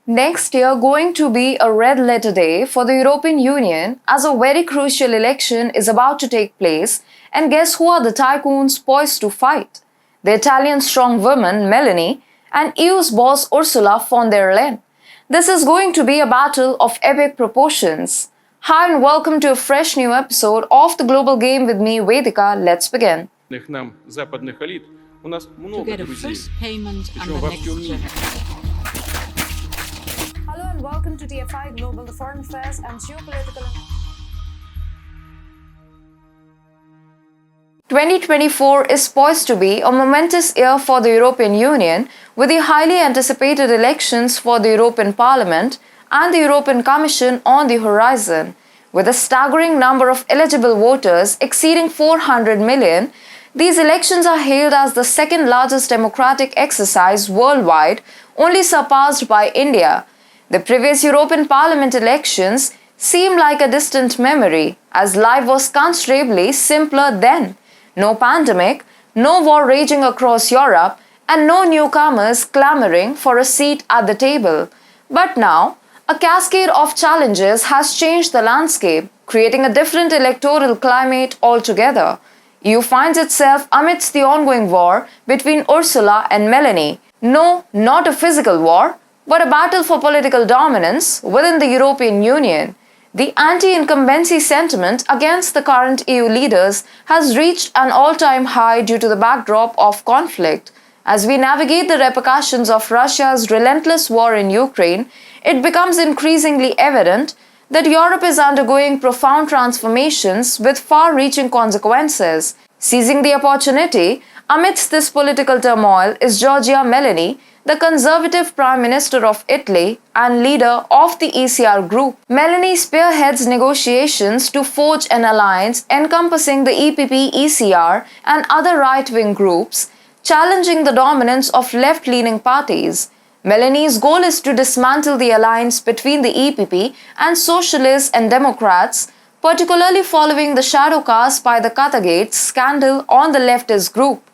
Next year going to be a red letter day for the European Union as a very crucial election is about to take place, and guess who are the tycoons poised to fight? The Italian strongwoman Meloni and EU's boss Ursula von der Leyen. This is going to be a battle of epic proportions. Hi and welcome to a fresh new episode of the Global Game with me, Vedika. Let's begin. Нам западных элит у нас много друзей. Причем во всем мире. Hello and welcome to TFIGlobal, the foreign affairs and geopolitical. 2024 is poised to be a momentous year for the European Union, with the highly anticipated elections for the European Parliament and the European Commission on the horizon. With a staggering number of eligible voters exceeding 400 million, these elections are hailed as the second largest democratic exercise worldwide, only surpassed by India. The previous European Parliament elections seem like a distant memory, as life was considerably simpler then. No pandemic, no war raging across Europe, and no newcomers clamoring for a seat at the table. But now, a cascade of challenges has changed the landscape, creating a different electoral climate altogether. EU finds itself amidst the ongoing war between Ursula and Meloni. No, not a physical war, but a battle for political dominance within the European Union. The anti-incumbency sentiment against the current EU leaders has reached an all-time high due to the backdrop of conflict. As we navigate the repercussions of Russia's relentless war in Ukraine, it becomes increasingly evident that Europe is undergoing profound transformations with far-reaching consequences. Seizing the opportunity amidst this political turmoil is Giorgia Meloni, the Conservative Prime Minister of Italy and leader of the ECR group. Meloni spearheads negotiations to forge an alliance encompassing the EPP, ECR and other right-wing groups, challenging the dominance of left-leaning parties. Meloni's goal is to dismantle the alliance between the EPP and Socialists and Democrats, particularly following the shadow cast by the Qatargate scandal on the leftist group.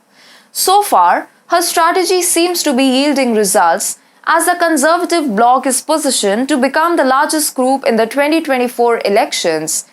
So far, her strategy seems to be yielding results, as the Conservative bloc is positioned to become the largest group in the 2024 elections.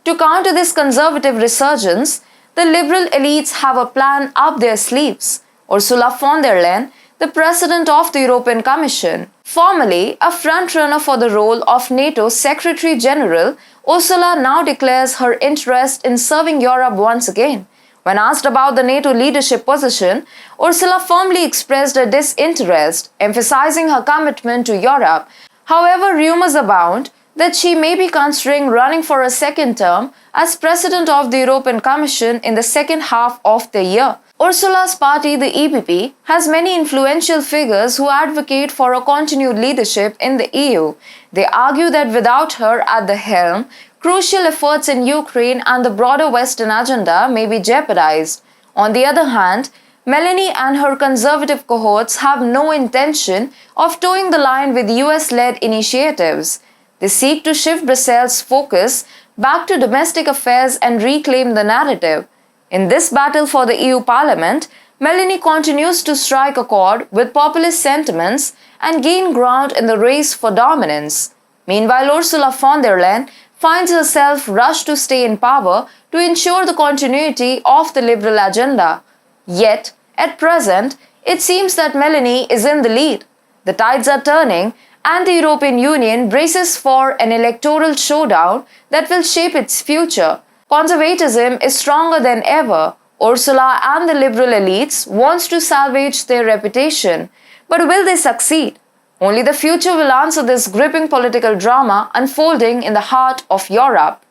To counter this Conservative resurgence, the liberal elites have a plan up their sleeves. Ursula von der Leyen, the President of the European Commission, formerly a frontrunner for the role of NATO Secretary General, Ursula now declares her interest in serving Europe once again. When asked about the NATO leadership position, Ursula firmly expressed her disinterest, emphasizing her commitment to Europe. However, rumors abound that she may be considering running for a second term as President of the European Commission in the second half of the year. Ursula's party, the EPP, has many influential figures who advocate for a continued leadership in the EU. They argue that without her at the helm, crucial efforts in Ukraine and the broader Western agenda may be jeopardized. On the other hand, Meloni and her conservative cohorts have no intention of toeing the line with US-led initiatives. They seek to shift Brussels' focus back to domestic affairs and reclaim the narrative. In this battle for the EU Parliament, Meloni continues to strike a chord with populist sentiments and gain ground in the race for dominance. Meanwhile, Ursula von der Leyen finds herself rushed to stay in power to ensure the continuity of the liberal agenda. Yet, at present, it seems that Meloni is in the lead. The tides are turning, and the European Union braces for an electoral showdown that will shape its future. Conservatism is stronger than ever. Ursula and the liberal elites want to salvage their reputation. But will they succeed? Only the future will answer this gripping political drama unfolding in the heart of Europe.